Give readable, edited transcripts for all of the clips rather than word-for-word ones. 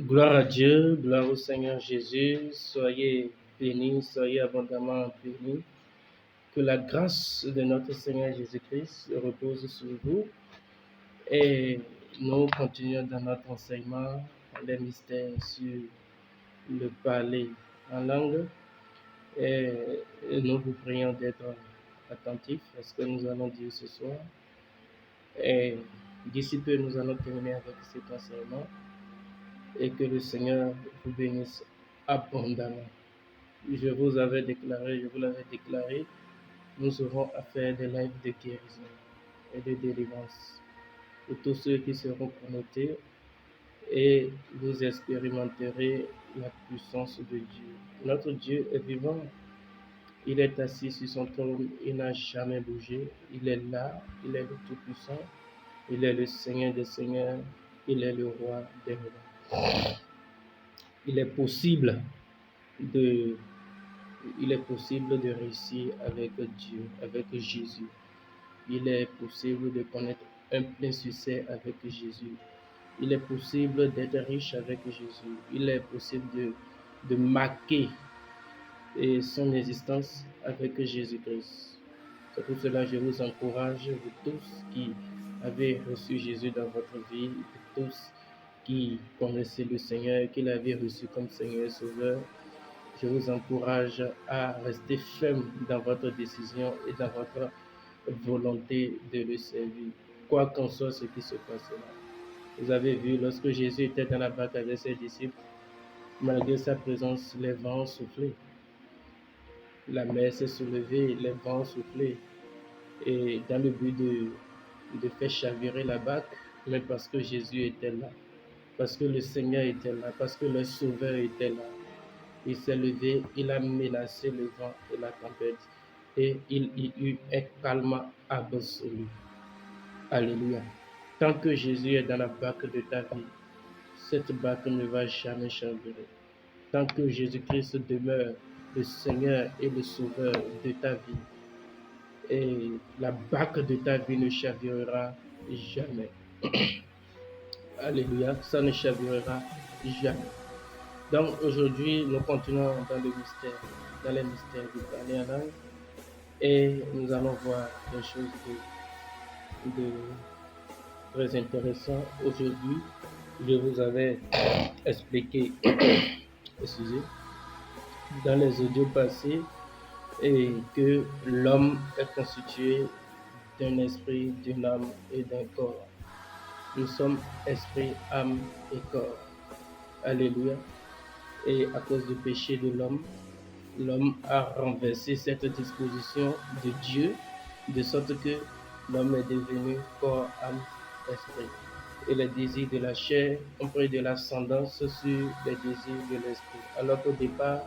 Gloire à Dieu, gloire au Seigneur Jésus. Soyez bénis, soyez abondamment bénis. Que la grâce de notre Seigneur Jésus-Christ repose sur vous. Et nous continuons dans notre enseignement les mystères sur le parler en langue. Et nous vous prions d'être attentifs à ce que nous allons dire ce soir. Et d'ici peu, nous allons terminer avec cet enseignement. Et que le Seigneur vous bénisse abondamment. Je vous l'avais déclaré, nous aurons à faire des lives de guérison et de délivrance pour tous ceux qui seront connectés et vous expérimenterez la puissance de Dieu. Notre Dieu est vivant, il est assis sur son trône, il n'a jamais bougé, il est là, il est le Tout-Puissant, il est le Seigneur des Seigneurs, il est le Roi des Rois. Il est possible de réussir avec Dieu, avec Jésus. Il est possible de connaître un plein succès avec Jésus. Il est possible d'être riche avec Jésus. Il est possible de marquer son existence avec Jésus-Christ. C'est pour cela que je vous encourage, vous tous qui avez reçu Jésus dans votre vie, vous tous qui connaissez le Seigneur, qui l'avez reçu comme Seigneur et Sauveur, je vous encourage à rester ferme dans votre décision et dans votre volonté de le servir, quoi qu'en soit ce qui se passe là. Vous avez vu, lorsque Jésus était dans la barque avec ses disciples, malgré sa présence, les vents soufflaient. La mer s'est soulevée, les vents soufflaient. Et dans le but de faire chavirer la barque, mais parce que Jésus était là, parce que le Seigneur était là, parce que le Sauveur était là. Il s'est levé, il a menacé le vent et la tempête et il y eut un calme absolu. Alléluia. Tant que Jésus est dans la barque de ta vie, cette barque ne va jamais chavirer. Tant que Jésus-Christ demeure le Seigneur et le Sauveur de ta vie, et la barque de ta vie ne chavirera jamais. Alléluia, ça ne chavirera jamais. Donc aujourd'hui, nous continuons dans les mystères du parler en langue, et nous allons voir des choses de très intéressantes. Aujourd'hui, je vous avais expliqué, excusez, dans les audios passés, et que l'homme est constitué d'un esprit, d'une âme et d'un corps. Nous sommes esprit, âme et corps. Alléluia. Et à cause du péché de l'homme a renversé cette disposition de Dieu, de sorte que l'homme est devenu corps, âme, esprit. Et les désirs de la chair ont pris de l'ascendance sur les désirs de l'esprit. Alors qu'au départ,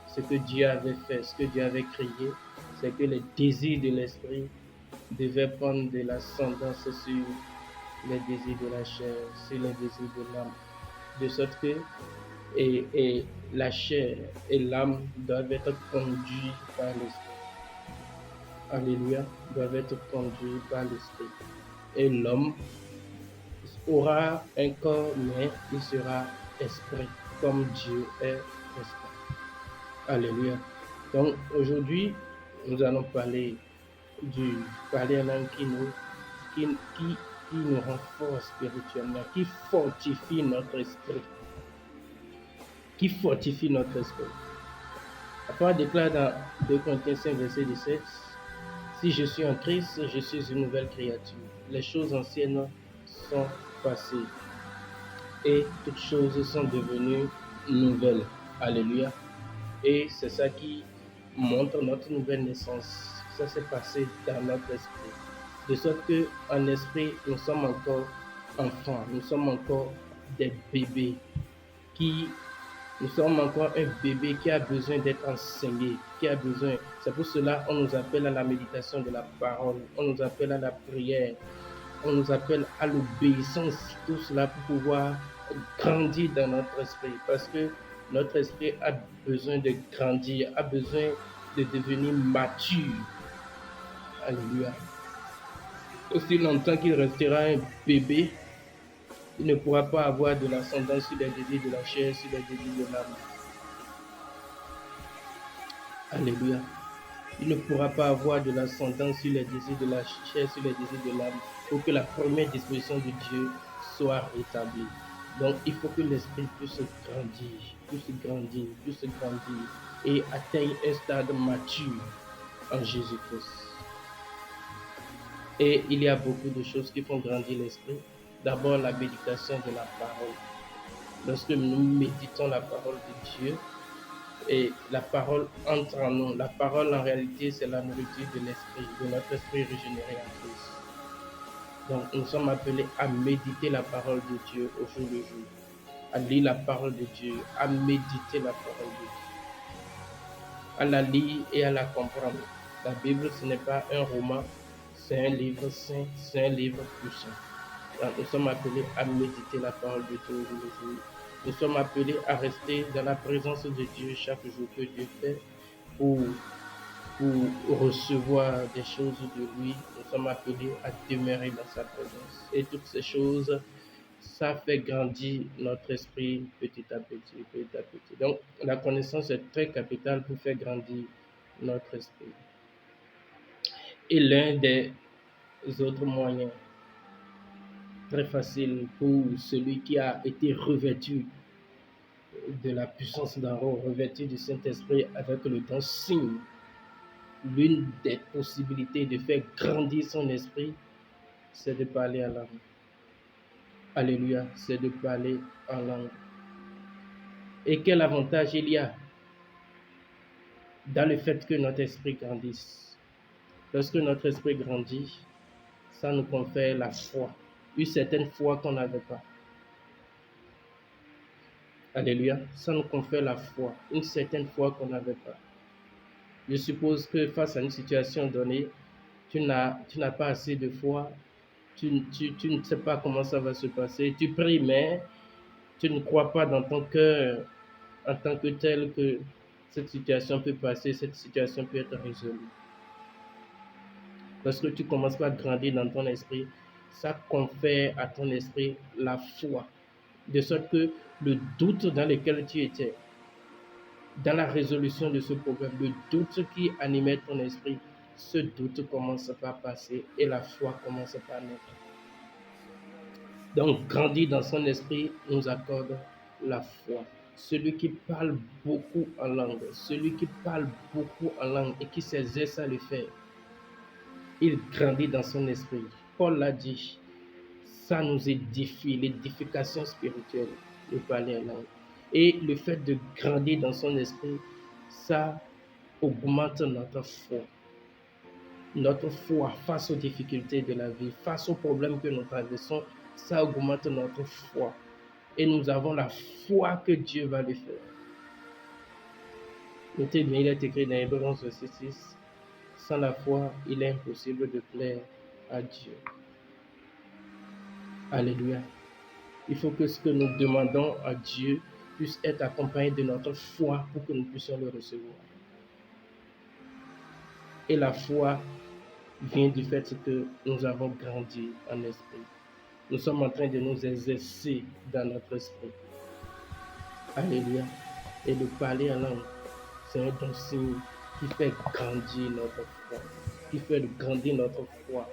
ce que Dieu avait fait, ce que Dieu avait créé, c'est que les désirs de l'esprit devaient prendre de l'ascendance sur les désirs de la chair, sur les désirs de l'âme. De sorte que et la chair et l'âme doivent être conduits par l'esprit. Alléluia, doivent être conduits par l'esprit. Et l'homme aura un corps, mais il sera esprit, comme Dieu est esprit. Alléluia. Donc aujourd'hui, nous allons parler en langue qui nous renforce spirituellement, qui fortifie notre esprit. La parole déclare dans 2 Corinthiens 5, verset 17, « Si je suis en Christ, je suis une nouvelle créature. Les choses anciennes sont passées et toutes choses sont devenues nouvelles. » Alléluia. Et c'est ça qui montre notre nouvelle naissance. Ça s'est passé dans notre esprit. De sorte qu'en esprit, nous sommes encore enfants, nous sommes encore des bébés nous sommes encore un bébé qui a besoin d'être enseigné, c'est pour cela qu'on nous appelle à la méditation de la parole, on nous appelle à la prière, on nous appelle à l'obéissance, tout cela pour pouvoir grandir dans notre esprit, parce que notre esprit a besoin de grandir, a besoin de devenir mature. Alléluia. Aussi longtemps qu'il restera un bébé, Il ne pourra pas avoir de l'ascendance sur les désirs de la chair, sur les désirs de l'âme. Alléluia. Il ne pourra pas avoir de l'ascendance sur les désirs de la chair, sur les désirs de l'âme, pour que la première disposition de Dieu soit rétablie. Donc, il faut que l'esprit puisse grandir et atteigne un stade mature en Jésus-Christ. Et il y a beaucoup de choses qui font grandir l'esprit. D'abord, la méditation de la parole. Lorsque nous méditons la parole de Dieu, et la parole entre en nous. La parole, en réalité, c'est la nourriture de l'esprit, de notre esprit régénéré en Christ. Donc, nous sommes appelés à méditer la parole de Dieu au jour le jour, à lire la parole de Dieu, à méditer la parole de Dieu, à la lire et à la comprendre. La Bible, ce n'est pas un roman, c'est un livre saint, c'est un livre puissant. Donc, nous sommes appelés à méditer la parole de Dieu au jour le jour. Nous sommes appelés à rester dans la présence de Dieu chaque jour que Dieu fait pour recevoir des choses de lui. Nous sommes appelés à demeurer dans sa présence. Et toutes ces choses, ça fait grandir notre esprit petit à petit, petit à petit. Donc, la connaissance est très capitale pour faire grandir notre esprit. Et l'un des autres moyens très facile pour celui qui a été revêtu de la puissance d'en haut, revêtu du Saint-Esprit avec le don signe. L'une des possibilités de faire grandir son esprit, c'est de parler en langue. Alléluia, c'est de parler en langue. Et quel avantage il y a dans le fait que notre esprit grandisse? Lorsque notre esprit grandit, ça nous confère la foi, une certaine foi qu'on n'avait pas. Alléluia, ça nous confère la foi, une certaine foi qu'on n'avait pas. Je suppose que face à une situation donnée, tu n'as pas assez de foi, tu ne sais pas comment ça va se passer, tu pries, mais tu ne crois pas dans ton cœur en tant que tel que cette situation peut passer, cette situation peut être résolue. Lorsque tu commences pas à grandir dans ton esprit, ça confère à ton esprit la foi, de sorte que le doute dans lequel tu étais, dans la résolution de ce problème, le doute qui animait ton esprit, ce doute commence à passer et la foi commence à naître. Donc, grandir dans son esprit nous accorde la foi. Celui qui parle beaucoup en langue, celui qui parle beaucoup en langue et qui s'exerce à le faire, il grandit dans son esprit. Paul l'a dit, ça nous édifie, l'édification spirituelle, de parler en langue. Et le fait de grandir dans son esprit, ça augmente notre foi. Notre foi face aux difficultés de la vie, face aux problèmes que nous traversons, ça augmente notre foi. Et nous avons la foi que Dieu va le faire. Notez bien, il est écrit dans Hébreux 11, verset 6, sans la foi, il est impossible de plaire à Dieu. Alléluia. Il faut que ce que nous demandons à Dieu puisse être accompagné de notre foi pour que nous puissions le recevoir. Et la foi vient du fait que nous avons grandi en esprit. Nous sommes en train de nous exercer dans notre esprit. Alléluia. Et de parler en langue, c'est un don signe qui fait grandir notre foi, qui fait grandir notre foi.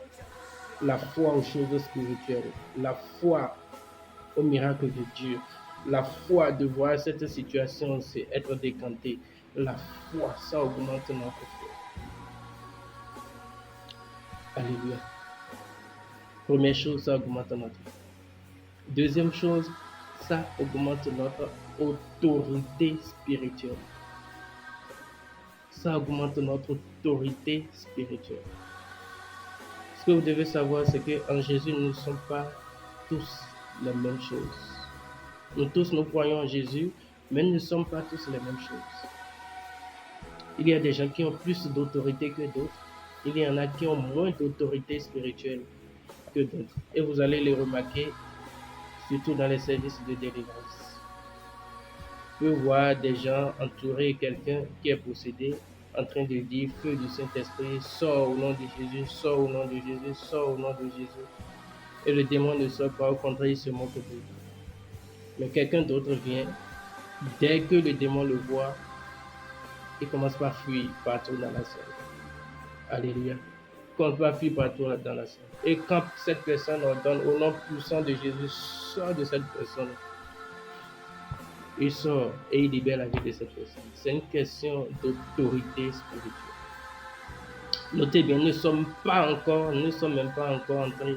La foi aux choses spirituelles, la foi au miracle de Dieu, la foi de voir cette situation être décantée, la foi, ça augmente notre foi. Alléluia. Première chose, ça augmente notre foi. Deuxième chose, ça augmente notre autorité spirituelle. Ça augmente notre autorité spirituelle. Ce que vous devez savoir, c'est qu'en Jésus, nous ne sommes pas tous les mêmes choses. Nous tous, nous croyons en Jésus, mais nous ne sommes pas tous les mêmes choses. Il y a des gens qui ont plus d'autorité que d'autres. Il y en a qui ont moins d'autorité spirituelle que d'autres. Et vous allez les remarquer, surtout dans les services de délivrance. Vous pouvez voir des gens entourer quelqu'un qui est possédé, en train de dire, feu du Saint-Esprit, sors au nom de Jésus, sors au nom de Jésus, sors au nom de Jésus. et le démon ne sort pas, au contraire, il se moque de vous. Mais quelqu'un d'autre vient, dès que le démon le voit, il commence par fuir partout dans la salle. Alléluia. Il commence par fuir partout dans la salle. Et quand cette personne ordonne au nom puissant de Jésus, sort de cette personne, il sort et il libère la vie de cette personne. C'est une question d'autorité spirituelle. Notez bien, nous ne sommes même pas encore entrés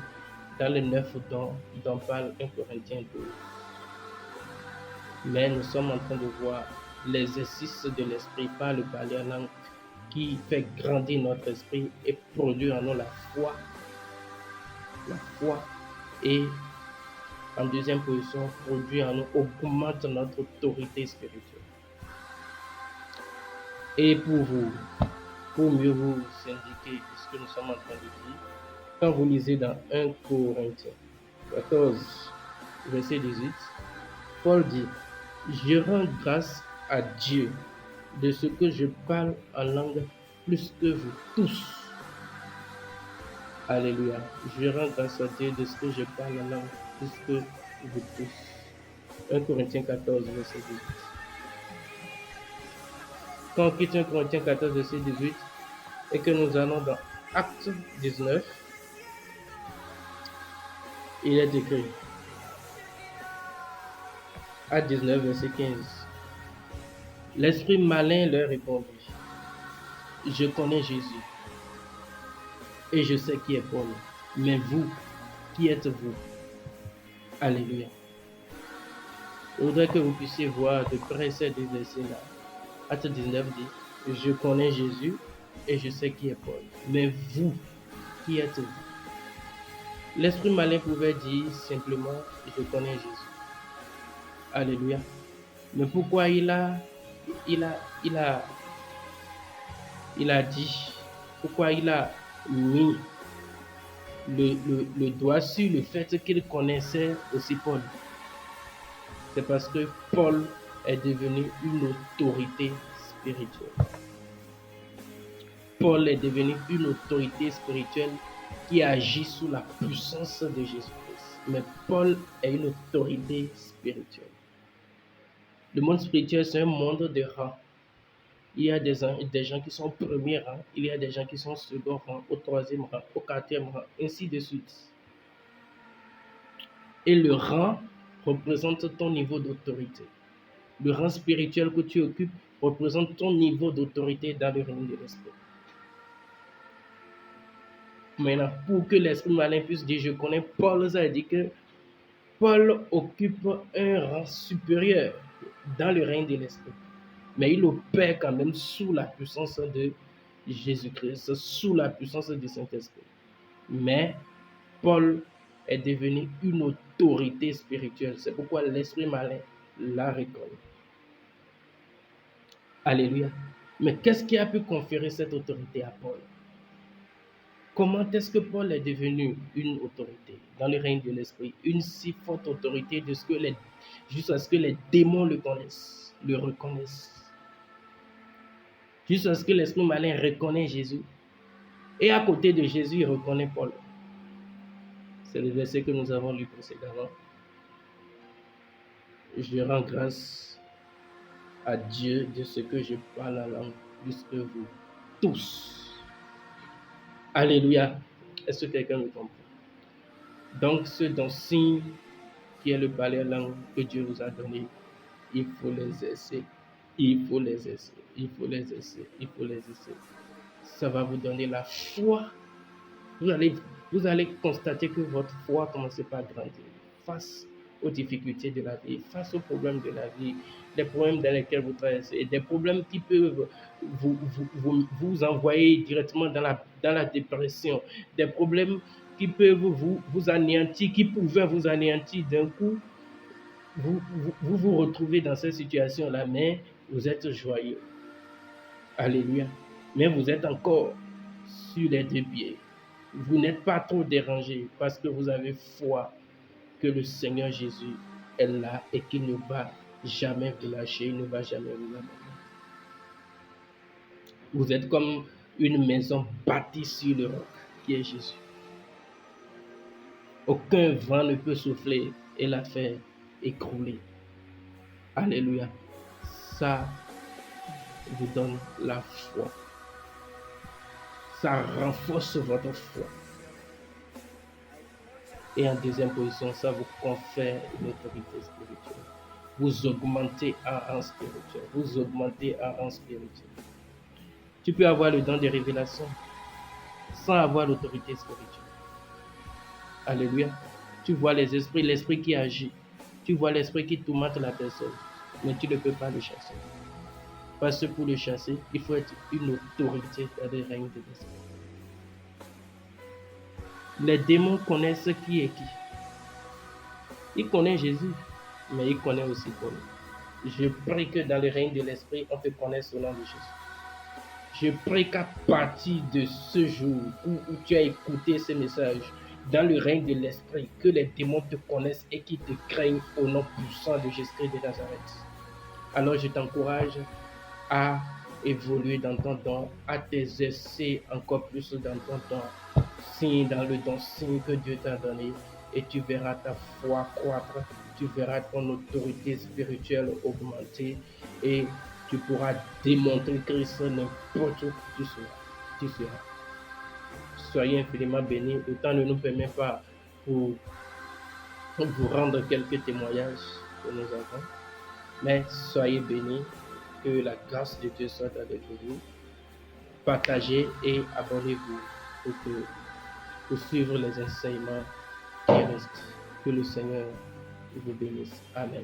dans le 9 dont parle 1 Corinthiens 12. Mais nous sommes en train de voir l'exercice de l'esprit par le parler en langue qui fait grandir notre esprit et produire en nous la foi. La foi et en deuxième position, produit en nous, augmente notre autorité spirituelle. Et pour mieux vous indiquer ce que nous sommes en train de dire, quand vous lisez dans 1 Corinthiens 14, verset 18, Paul dit, je rends grâce à Dieu de ce que je parle en langue plus que vous tous. Alléluia. Je rends grâce à Dieu de ce que je parle en langue plus que vous tous. 1 Corinthiens 14, verset 18. Quand on quitte 1 Corinthiens 14, verset 18, et que nous allons dans Acte 19, il est écrit, Acte 19, verset 15, l'esprit malin leur répondit, je connais Jésus, et je sais qui est Paul, mais vous, qui êtes-vous? Alléluia. Je voudrais que vous puissiez voir de près ces deux versets-là. Acte 19 dit, je connais Jésus, et je sais qui est Paul, mais vous, qui êtes-vous? L'esprit malin pouvait dire simplement, je connais Jésus. Alléluia. Mais pourquoi il a dit, pourquoi il a mis le doigt sur le fait qu'il connaissait aussi Paul? C'est parce que Paul est devenu une autorité spirituelle. Paul est devenu une autorité spirituelle qui agit sous la puissance de Jésus-Christ. Mais Paul est une autorité spirituelle. Le monde spirituel, c'est un monde de rang. Il y a des gens qui sont au premier rang, il y a des gens qui sont au second rang, au troisième rang, au quatrième rang, ainsi de suite. Et le rang représente ton niveau d'autorité. Le rang spirituel que tu occupes représente ton niveau d'autorité dans le règne de l'esprit. Maintenant, pour que l'esprit malin puisse dire je connais Paul, ça veut dire que Paul occupe un rang supérieur dans le règne de l'esprit. Mais il opère quand même sous la puissance de Jésus-Christ, sous la puissance du Saint-Esprit. Mais Paul est devenu une autorité spirituelle. C'est pourquoi l'esprit malin la reconnaît. Alléluia. Mais qu'est-ce qui a pu conférer cette autorité à Paul? Comment est-ce que Paul est devenu une autorité dans le règne de l'esprit? Une si forte autorité jusqu'à ce que les démons le connaissent, le reconnaissent. Jusqu'à ce que l'esprit malin reconnaît Jésus. Et à côté de Jésus, il reconnaît Paul. C'est le verset que nous avons lu précédemment. Je rends grâce à Dieu de ce que je parle en langue plus que vous tous. Alléluia. Est-ce que quelqu'un me comprend? Donc, ce don signe qui est le parler en langue que Dieu vous a donné, il faut les exercer. Il faut les exercer. Il faut les exercer. Il faut les exercer. Ça va vous donner la foi. Vous allez constater que votre foi commence par grandir face aux difficultés de la vie, face aux problèmes de la vie, des problèmes dans lesquels vous traversez, des problèmes qui peuvent vous envoyer directement dans la dépression, des problèmes qui peuvent vous anéantir, qui pouvaient vous anéantir d'un coup. Vous retrouvez dans cette situation-là, mais vous êtes joyeux. Alléluia. Mais vous êtes encore sur les deux pieds. Vous n'êtes pas trop dérangé parce que vous avez foi que le Seigneur Jésus est là et qu'il ne va jamais vous lâcher, il ne va jamais vous abandonner. Vous êtes comme une maison bâtie sur le roc qui est Jésus. Aucun vent ne peut souffler et la faire écrouler. Alléluia. Ça vous donne la foi. Ça renforce votre foi. Et en deuxième position, ça vous confère une autorité spirituelle. Vous augmentez en rang spirituel. Vous augmentez en rang spirituel. Tu peux avoir le don de révélation sans avoir l'autorité spirituelle. Alléluia. Tu vois les esprits, l'esprit qui agit. Tu vois l'esprit qui tourmente la personne. Mais tu ne peux pas le chasser. Parce que pour le chasser, il faut être une autorité dans le règne de l'esprit. Les démons connaissent qui est qui. Ils connaissent Jésus, mais ils connaissent aussi Paul. Je prie que dans le règne de l'esprit, on te connaisse au nom de Jésus. Je prie qu'à partir de ce jour où tu as écouté ce message, dans le règne de l'esprit, que les démons te connaissent et qu'ils te craignent au nom puissant de Jésus-Christ de Nazareth. Alors je t'encourage à évoluer dans ton don, à t'exercer encore plus dans ton don, signe dans le don, signe que Dieu t'a donné, et tu verras ta foi croître, tu verras ton autorité spirituelle augmenter, et tu pourras démontrer Christ n'importe où tu seras. Soyez infiniment bénis. Le temps ne nous permet pas pour vous rendre quelques témoignages que nous avons, mais soyez bénis. Que la grâce de Dieu soit avec vous. Partagez et abonnez-vous pour suivre les enseignements qui restent. Que le Seigneur vous bénisse. Amen.